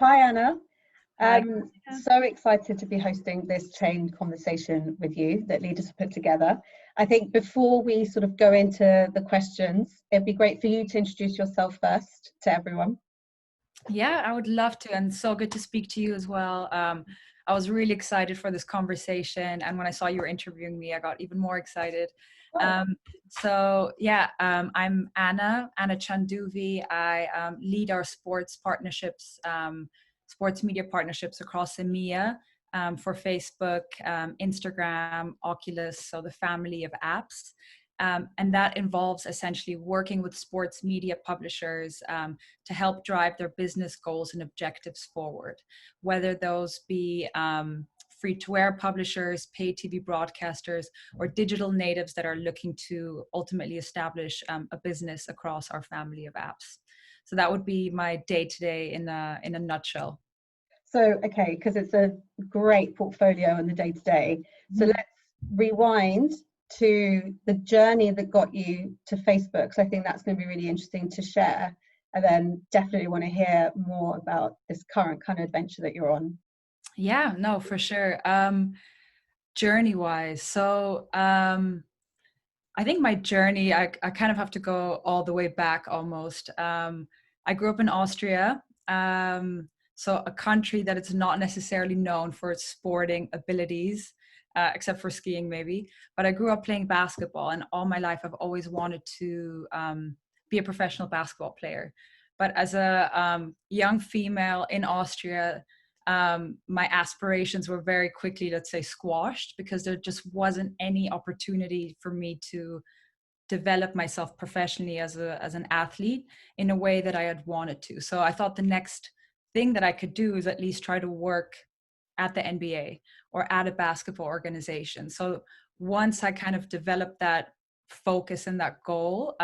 Hi, Anna. Hi. So excited to be hosting this chain conversation with you that leaders have put together. I think before we sort of go into the questions, it'd be great for you to introduce yourself first to everyone. Yeah, I would love to, and so good to speak to you as well. I was really excited for this conversation, and when I saw you were interviewing me, I got even more excited. I'm Anna Chanduvi. I lead our sports partnerships, sports media partnerships across EMEA for Facebook, Instagram, Oculus, so the family of apps. And that involves essentially working with sports media publishers to help drive their business goals and objectives forward, whether those be free-to-air publishers, paid TV broadcasters, or digital natives that are looking to ultimately establish a business across our family of apps. So that would be my day-to-day in a nutshell. So, okay, because it's a great portfolio in the day-to-day. So let's rewind to the journey that got you to Facebook. So I think that's going to be really interesting to share. And then definitely want to hear more about this current kind of adventure that you're on. Yeah, no, for sure. Journey-wise, so I think my journey, I kind of have to go all the way back almost. I grew up in Austria, so a country that is not necessarily known for its sporting abilities, except for skiing maybe. But I grew up playing basketball, and all my life I've always wanted to be a professional basketball player. But as a young female in Austria, my aspirations were very quickly, let's say, squashed because there just wasn't any opportunity for me to develop myself professionally as an athlete in a way that I had wanted to. So I thought the next thing that I could do is at least try to work at the NBA or at a basketball organization. So once I kind of developed that focus and that goal,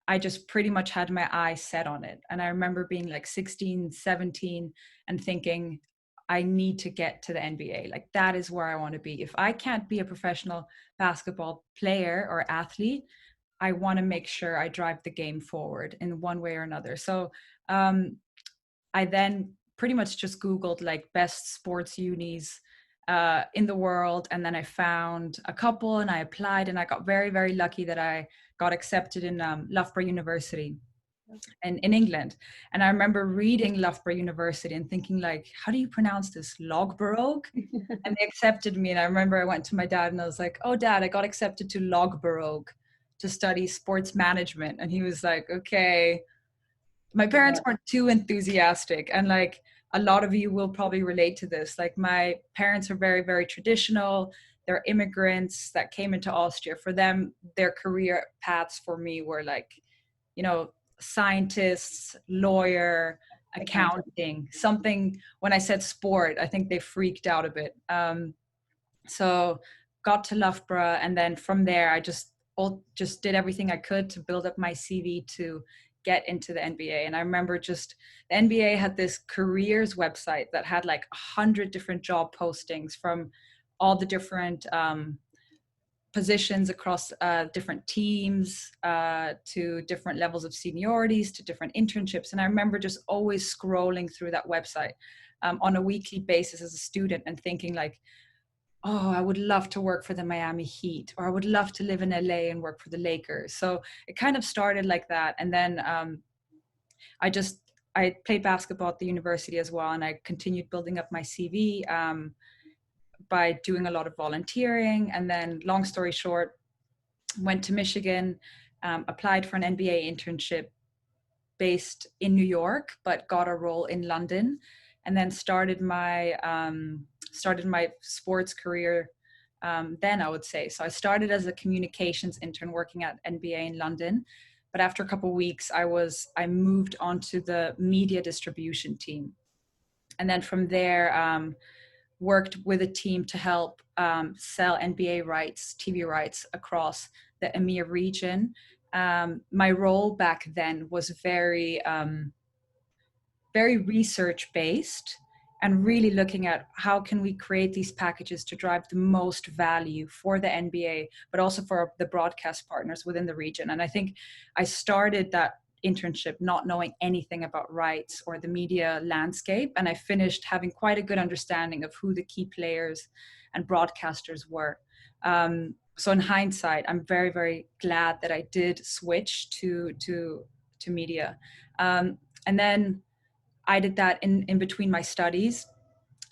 I just pretty much had my eyes set on it. And I remember being like 16, 17 and thinking, I need to get to the NBA. Like that is where I want to be. If I can't be a professional basketball player or athlete, I want to make sure I drive the game forward in one way or another. So I then pretty much just Googled like best sports unis in the world. And then I found a couple and I applied, and I got very, very lucky that I got accepted in Loughborough University in England. And I remember reading Loughborough University and thinking like, how do you pronounce this? Loughborough? And they accepted me. And I remember I went to my dad and I was like, oh dad, I got accepted to Loughborough to study sports management. And he was like, okay. My parents weren't too enthusiastic, and like a lot of you will probably relate to this. Like my parents are very, very traditional. They're immigrants that came into Austria. For them, their career paths for me were like, you know, scientists, lawyer, accounting, something. When I said sport, I think they freaked out a bit. So got to Loughborough, and then from there, I just did everything I could to build up my CV to get into the NBA. And I remember just the NBA had this careers website that had like 100 different job postings from all the different positions across different teams to different levels of seniorities to different internships. And I remember just always scrolling through that website on a weekly basis as a student and thinking like, oh, I would love to work for the Miami Heat, or I would love to live in LA and work for the Lakers. So it kind of started like that. And then I played basketball at the university as well. And I continued building up my CV by doing a lot of volunteering. And then long story short, went to Michigan, applied for an NBA internship based in New York, but got a role in London. And then started my sports career then, I would say. So I started as a communications intern working at NBA in London, but after a couple of weeks, I moved onto the media distribution team, and then from there worked with a team to help sell NBA rights, TV rights across the EMEA region. My role back then was very research based and really looking at how can we create these packages to drive the most value for the NBA, but also for the broadcast partners within the region. And I think I started that internship not knowing anything about rights or the media landscape. And I finished having quite a good understanding of who the key players and broadcasters were. So in hindsight, I'm very, very glad that I did switch to media. And then I did that in between my studies.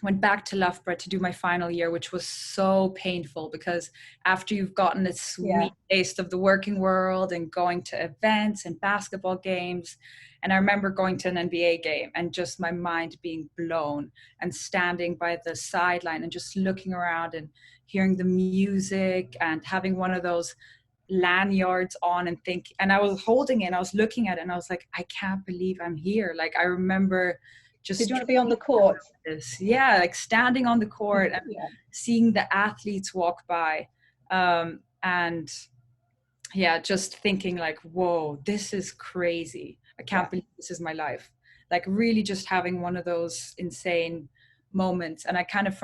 Went back to Loughborough to do my final year, which was so painful because after you've gotten a sweet taste of the working world and going to events and basketball games, and I remember going to an NBA game and just my mind being blown and standing by the sideline and just looking around and hearing the music and having one of those lanyards on and I was holding it and I was looking at it and I was like, I can't believe I'm here. Like I remember just did you want to be on the court? Yeah, like standing on the court and seeing the athletes walk by, and yeah, just thinking like, whoa, this is crazy. I can't believe this is my life. Like really just having one of those insane moments. And I kind of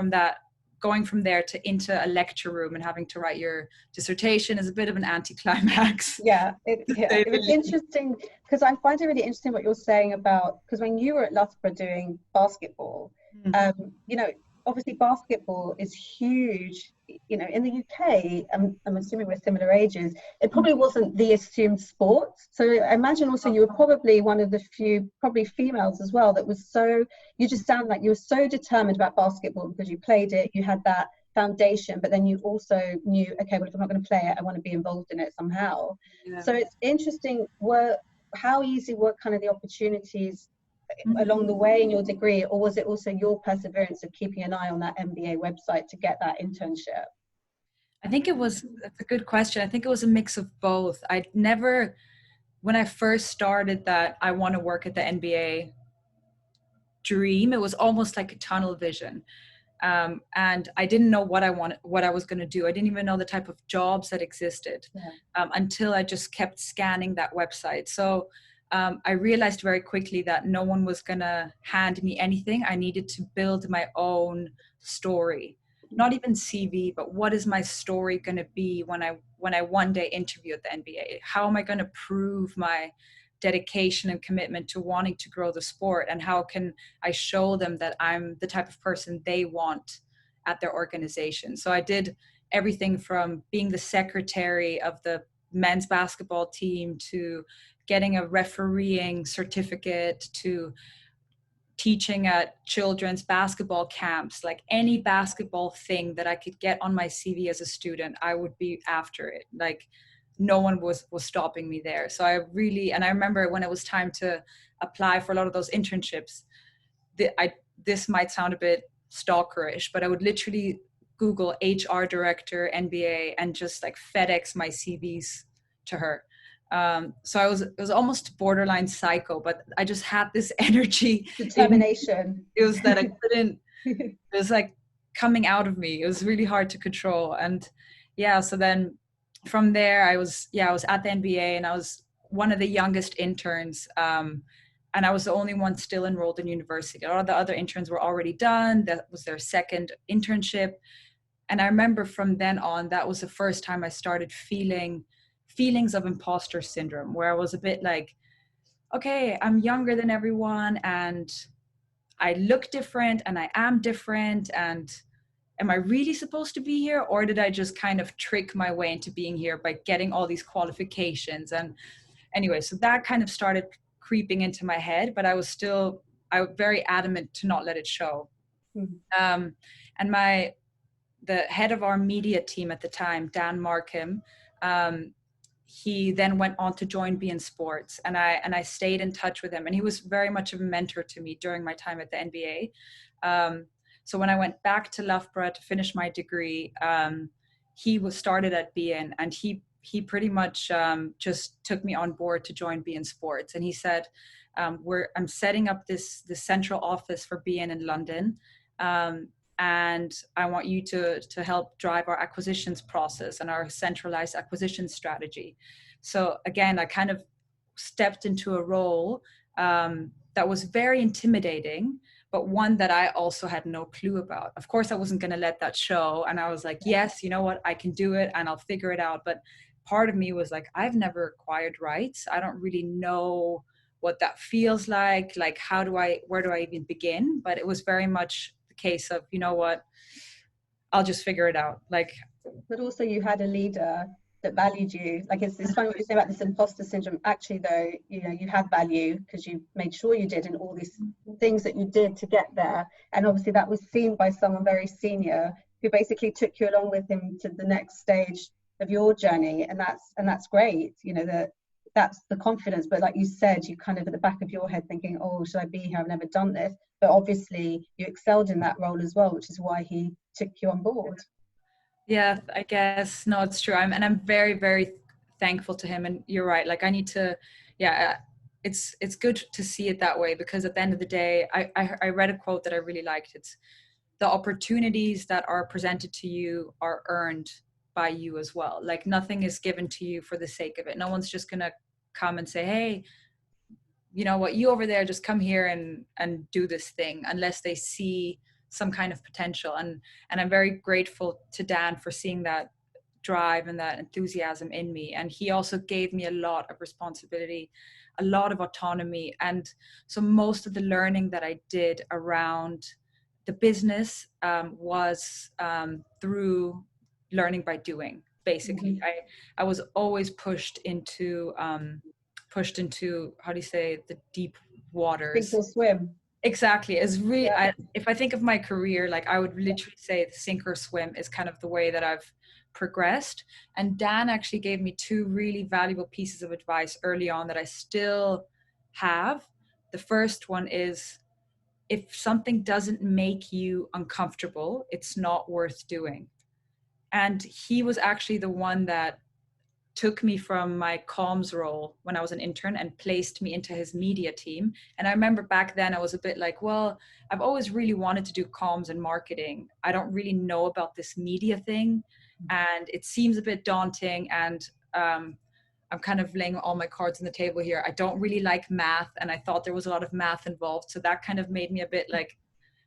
going from there to into a lecture room and having to write your dissertation is a bit of an anticlimax. It was interesting because I find it really interesting what you're saying about, because when you were at Loughborough doing basketball, you know, obviously basketball is huge, you know, in the UK. I'm assuming we're similar ages. It probably wasn't the assumed sport. So I imagine also you were probably one of the few, probably females as well, that was so, you just sound like you were so determined about basketball because you played it, you had that foundation, but then you also knew, okay, well, if I'm not going to play it, I want to be involved in it somehow. So it's interesting, how easy were kind of the opportunities along the way in your degree, or was it also your perseverance of keeping an eye on that MBA website to get that internship? I think that's a good question. I think it was a mix of both. When I first started that I want to work at the NBA dream, it was almost like a tunnel vision. And I didn't know what I was going to do. I didn't even know the type of jobs that existed until I just kept scanning that website. So I realized very quickly that no one was going to hand me anything. I needed to build my own story, not even CV, but what is my story going to be when I one day interview at the NBA? How am I going to prove my dedication and commitment to wanting to grow the sport? And how can I show them that I'm the type of person they want at their organization? So I did everything from being the secretary of the men's basketball team to getting a refereeing certificate to teaching at children's basketball camps. Like any basketball thing that I could get on my CV as a student, I would be after it. Like no one was stopping me there. So I remember when it was time to apply for a lot of those internships, this might sound a bit stalkerish, but I would literally Google HR director, NBA, and just like FedEx my CVs to her. So it was almost borderline psycho, but I just had this energy, determination. It was that I couldn't, it was like coming out of me. It was really hard to control. And so then from there I was at the NBA and I was one of the youngest interns. And I was the only one still enrolled in university. All the other interns were already done. That was their second internship. And I remember from then on, that was the first time I started feelings of imposter syndrome, where I was a bit like, okay, I'm younger than everyone and I look different and I am different, and am I really supposed to be here, or did I just kind of trick my way into being here by getting all these qualifications? And anyway, so that kind of started creeping into my head, but I was very adamant to not let it show. And the head of our media team at the time, Dan Markham, he then went on to join beIN Sports, and I stayed in touch with him, and he was very much of a mentor to me during my time at the NBA. So when I went back to Loughborough to finish my degree, he was started at beIN, and he pretty much just took me on board to join beIN Sports, and he said, I'm setting up this central office for beIN in London. And I want you to help drive our acquisitions process and our centralized acquisition strategy. So again, I kind of stepped into a role that was very intimidating, but one that I also had no clue about. Of course, I wasn't going to let that show. And I was like, yes, you know what, I can do it and I'll figure it out. But part of me was like, I've never acquired rights. I don't really know what that feels like where do I even begin? But it was very much the case of, you know what, I'll just figure it out. Like, but also you had a leader that valued you. Like it's funny what you say about this imposter syndrome. Actually, though, you know, you had value because you made sure you did, and all these things that you did to get there. And obviously, that was seen by someone very senior who basically took you along with him to the next stage of your journey. And that's great. You know, that's the confidence. But like you said, you kind of at the back of your head thinking, oh, should I be here? I've never done this. But obviously, you excelled in that role as well, which is why he took you on board. yeah, I guess, no, it's true. I'm very, very thankful to him. And you're right. Like, I need to, yeah, it's good to see it that way, because at the end of the day, I read a quote that I really liked. It's, the opportunities that are presented to you are earned by you as well. Like, nothing is given to you for the sake of it. No one's just gonna come and say, hey, you know what, you over there, just come here and do this thing, unless they see some kind of potential. And I'm very grateful to Dan for seeing that drive and that enthusiasm in me. And he also gave me a lot of responsibility, a lot of autonomy. And so most of the learning that I did around the business was through learning by doing. Basically, I was always pushed into how do you say, the deep waters. Sink or swim. Exactly. As really, Yeah. if I think of my career, like, I would literally say the sink or swim is kind of the way that I've progressed. And Dan actually gave me two really valuable pieces of advice early on that I still have. The first one is, if something doesn't make you uncomfortable, it's not worth doing. And he was actually the one that took me from my comms role when I was an intern and placed me into his media team. And I remember back then I was a bit like, well, I've always really wanted to do comms and marketing. I don't really know about this media thing, and it seems a bit daunting. And I'm kind of laying all my cards on the table here. I don't really like math, and I thought there was a lot of math involved. So that kind of made me a bit like,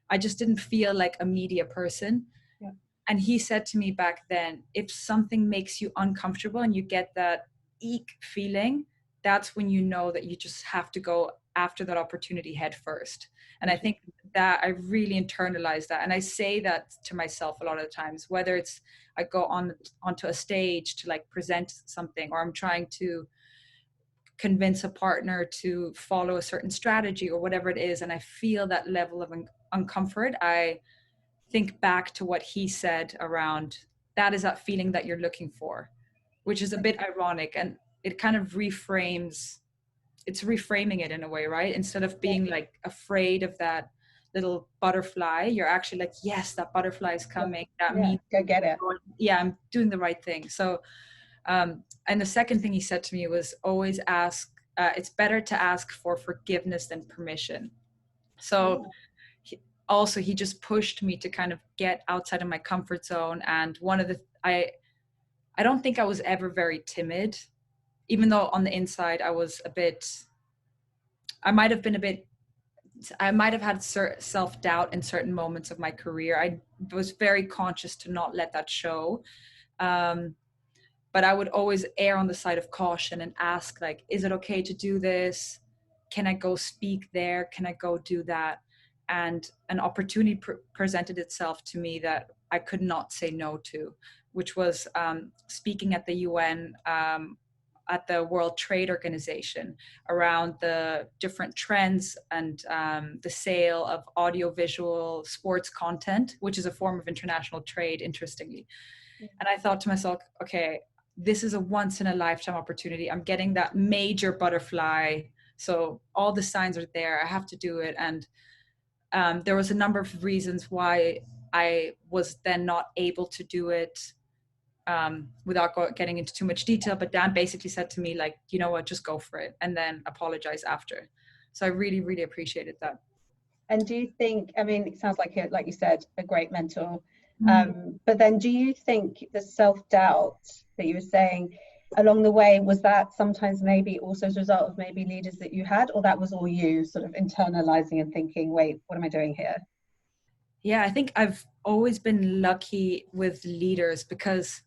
I just didn't feel like a media person. Yeah. And he said to me back then, if something makes you uncomfortable and you get that eek feeling, that's when you know that you just have to go after that opportunity head first. And I think that I really internalized that. And I say that to myself a lot of times, whether it's I go onto a stage to like present something, or I'm trying to convince a partner to follow a certain strategy or whatever it is, and I feel that level of uncomfort, I think back to what he said around, that is that feeling that you're looking for, which is a bit ironic. And it kind of it's reframing it in a way, right? Instead of being like afraid of that little butterfly, you're actually like, yes, that butterfly is coming. That means, go get it. yeah, I'm doing the right thing. So and the second thing he said to me was, always ask, it's better to ask for forgiveness than permission. So also he just pushed me to kind of get outside of my comfort zone. And one of the, I don't think I was ever very timid, even though on the inside I was a bit, I might have had self-doubt in certain moments of my career. I was very conscious to not let that show. But I would always err on the side of caution and ask, like, is it okay to do this? Can I go speak there? Can I go do that? And an opportunity presented itself to me that I could not say no to, which was speaking at the UN, at the World Trade Organization, around the different trends and the sale of audiovisual sports content, which is a form of international trade, interestingly. And I thought to myself, okay, this is a once in a lifetime opportunity. I'm getting that major butterfly. So all the signs are there. I have to do it. And there was a number of reasons why I was then not able to do it without getting into too much detail. But Dan basically said to me, like, you know what, just go for it and then apologize after. So I really, really appreciated that. And do you think, I mean, it sounds like you said, a great mentor. But then do you think the self-doubt that you were saying along the way, was that sometimes maybe also as a result of maybe leaders that you had, or that was all you sort of internalizing and thinking, wait, what am I doing here? Yeah, I think I've always been lucky with leaders because,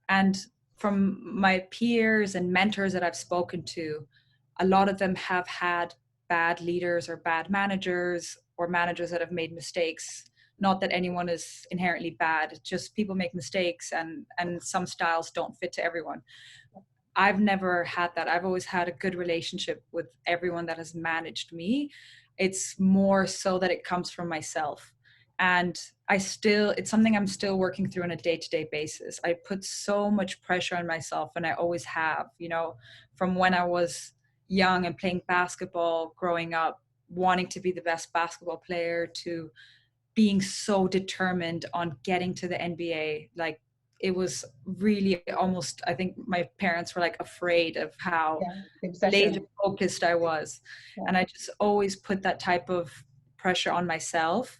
and from my peers and mentors that I've spoken to, a lot of them have had bad leaders or bad managers or managers that have made mistakes. Not that anyone is inherently bad, just people make mistakes, and some styles don't fit to everyone. I've never had that. I've always had a good relationship with everyone that has managed me. It's more so that it comes from myself. And it's something I'm still working through on a day-to-day basis. I put so much pressure on myself, and I always have, from when I was young and playing basketball, growing up, wanting to be the best basketball player, to being so determined on getting to the NBA. Like, it was really almost, I think my parents were like afraid of how laser focused I was. Yeah. And I just always put that type of pressure on myself.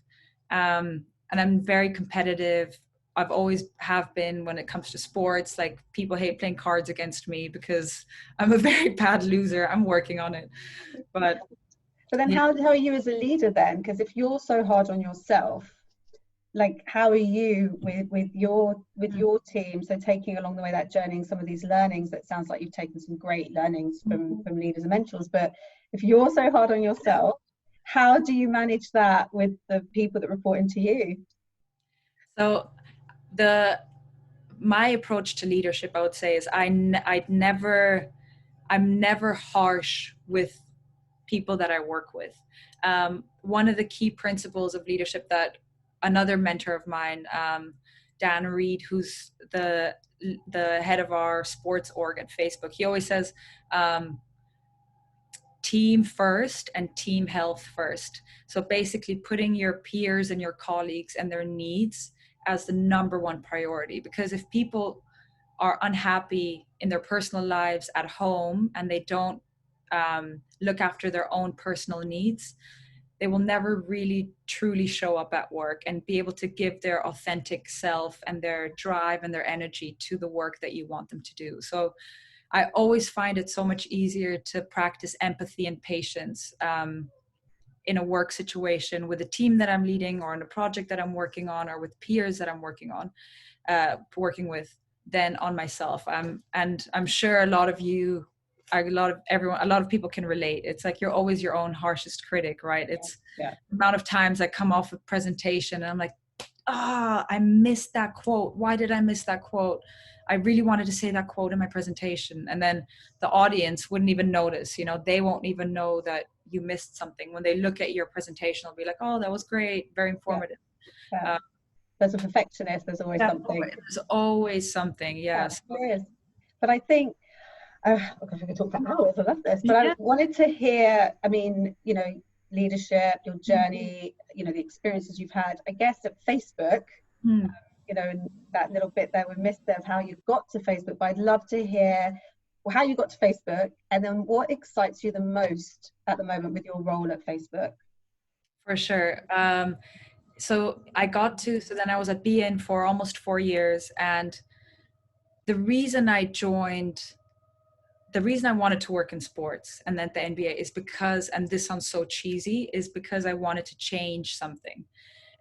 And I'm very competitive. I've always have been when it comes to sports. Like, people hate playing cards against me because I'm a very bad loser. I'm working on it. But then how are you as a leader then? Because if you're so hard on yourself, like, how are you with your team? So taking along the way that journey and some of these learnings, that sounds like you've taken some great learnings from leaders and mentors. But if you're so hard on yourself, how do you manage that with the people that report into you? So my approach to leadership, I would say, is I'm never harsh with people that I work with. One of the key principles of leadership that another mentor of mine, Dan Reed, who's the head of our sports org at Facebook, he always says, team first and team health first. So basically putting your peers and your colleagues and their needs as the number one priority. Because if people are unhappy in their personal lives at home and they don't look after their own personal needs, they will never really truly show up at work and be able to give their authentic self and their drive and their energy to the work that you want them to do. So I always find it so much easier to practice empathy and patience in a work situation with a team that I'm leading, or in a project that I'm working on, or with peers that I'm working with, than on myself. And I'm sure a lot of people can relate. It's like you're always your own harshest critic, right? It's the amount of times I come off a presentation and I'm like, I missed that quote. Why did I miss that quote? I really wanted to say that quote in my presentation. And then the audience wouldn't even notice, they won't even know that you missed something. When they look at your presentation, they'll be like, oh, that was great. Very informative. Yeah. There's a perfectionist. There's always something. There's always something. Yes. Yeah, there is. But I think, oh gosh, I could talk for hours. I love this. But I wanted to hear, leadership, your journey, the experiences you've had, I guess, at Facebook, and that little bit there we missed there of how you got to Facebook. But I'd love to hear how you got to Facebook, and then what excites you the most at the moment with your role at Facebook. For sure. So then I was at BN for almost 4 years. And the reason I wanted to work in sports and then the NBA is because, and this sounds so cheesy, is because I wanted to change something.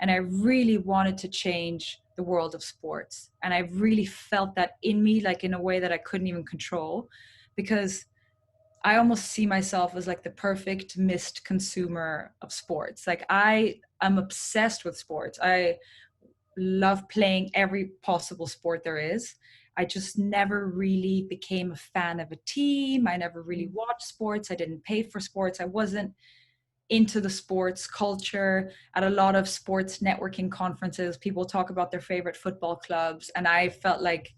And I really wanted to change the world of sports. And I really felt that in me, like in a way that I couldn't even control, because I almost see myself as like the perfect missed consumer of sports. Like, I'm obsessed with sports. I love playing every possible sport there is. I just never really became a fan of a team. I never really watched sports. I didn't pay for sports. I wasn't into the sports culture. At a lot of sports networking conferences, people talk about their favorite football clubs, and I felt like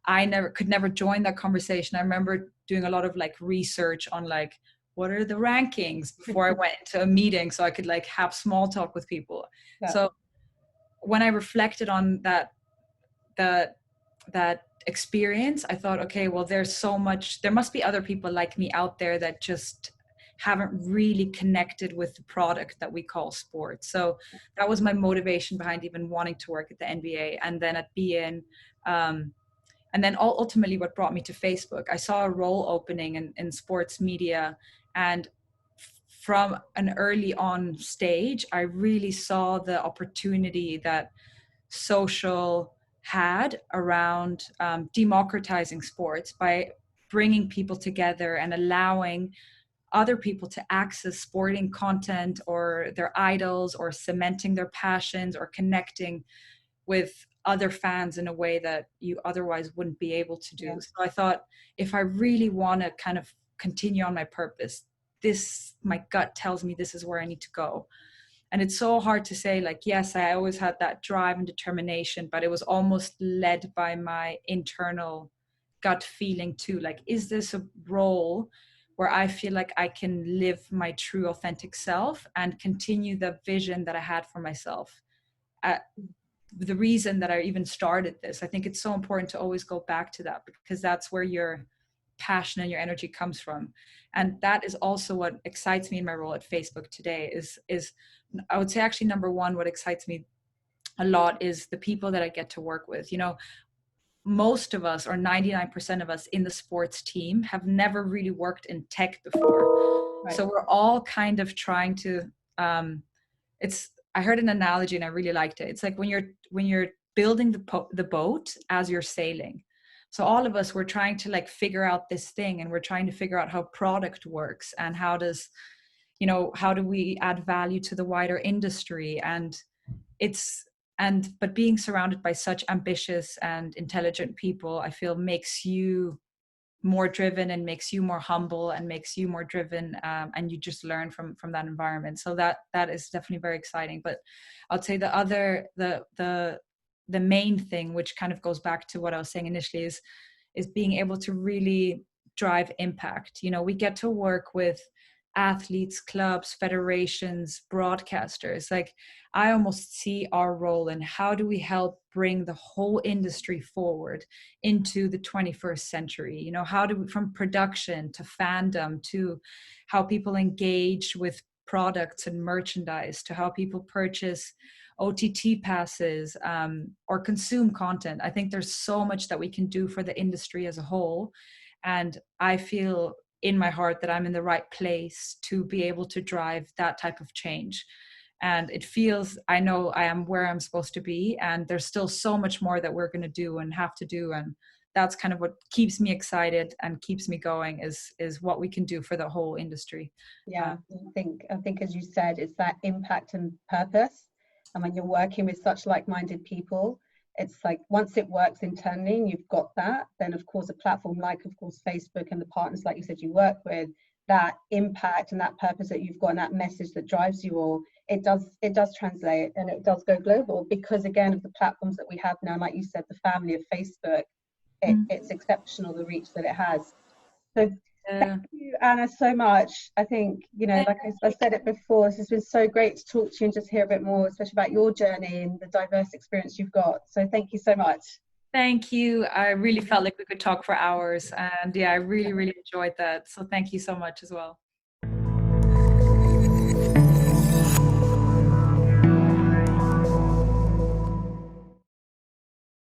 I could never join that conversation. I remember doing a lot of like research on like, what are the rankings before I went to a meeting so I could like have small talk with people. Yeah. So when I reflected on that experience, I thought, okay, well, there must be other people like me out there that just haven't really connected with the product that we call sports. So that was my motivation behind even wanting to work at the NBA and then at BN. And then ultimately what brought me to Facebook, I saw a role opening in sports media. And from an early on stage, I really saw the opportunity that social had around democratizing sports by bringing people together and allowing other people to access sporting content or their idols, or cementing their passions, or connecting with other fans in a way that you otherwise wouldn't be able to do. Yeah. So I thought, if I really want to kind of continue on my purpose, my gut tells me this is where I need to go. And it's so hard to say, like, yes, I always had that drive and determination, but it was almost led by my internal gut feeling too. Like, is this a role where I feel like I can live my true authentic self and continue the vision that I had for myself? The reason that I even started this, I think it's so important to always go back to that, because that's where your passion and your energy comes from. And that is also what excites me in my role at Facebook today is I would say, actually, number one, what excites me a lot is the people that I get to work with. You know, most of us, or 99% of us in the sports team, have never really worked in tech before. Right. So we're all kind of trying to I heard an analogy and I really liked it. It's like when you're building the boat as you're sailing. So all of us, we're trying to like figure out this thing, and we're trying to figure out how product works, and how do we add value to the wider industry. But being surrounded by such ambitious and intelligent people, I feel makes you more driven, and makes you more humble, and makes you more driven, and you just learn from that environment. So that is definitely very exciting. But I'd say the main thing, which kind of goes back to what I was saying initially, is being able to really drive impact. You know, we get to work with athletes, clubs, federations, broadcasters. Like, I almost see our role in how do we help bring the whole industry forward into the 21st century. You know, how do we, from production to fandom, to how people engage with products and merchandise, to how people purchase OTT passes, or consume content. I think there's so much that we can do for the industry as a whole. And I feel in my heart that I'm in the right place to be able to drive that type of change. And it feels, I know I am where I'm supposed to be, and there's still so much more that we're going to do and have to do. And that's kind of what keeps me excited and keeps me going, is what we can do for the whole industry. Yeah, I think as you said, it's that impact and purpose. And when you're working with such like-minded people, it's like, once it works internally and you've got that, then of course a platform like, of course, Facebook and the partners, like you said, you work with, that impact and that purpose that you've got, and that message that drives you all, it does translate, and it does go global, because again, of the platforms that we have now, like you said, the family of Facebook, it's exceptional, the reach that it has. So thank you, Anna, so much. I think, you know, like I said it before, this has been so great to talk to you and just hear a bit more, especially about your journey and the diverse experience you've got. So thank you so much. Thank you. I really felt like we could talk for hours, and yeah, I really, really enjoyed that. So thank you so much as well.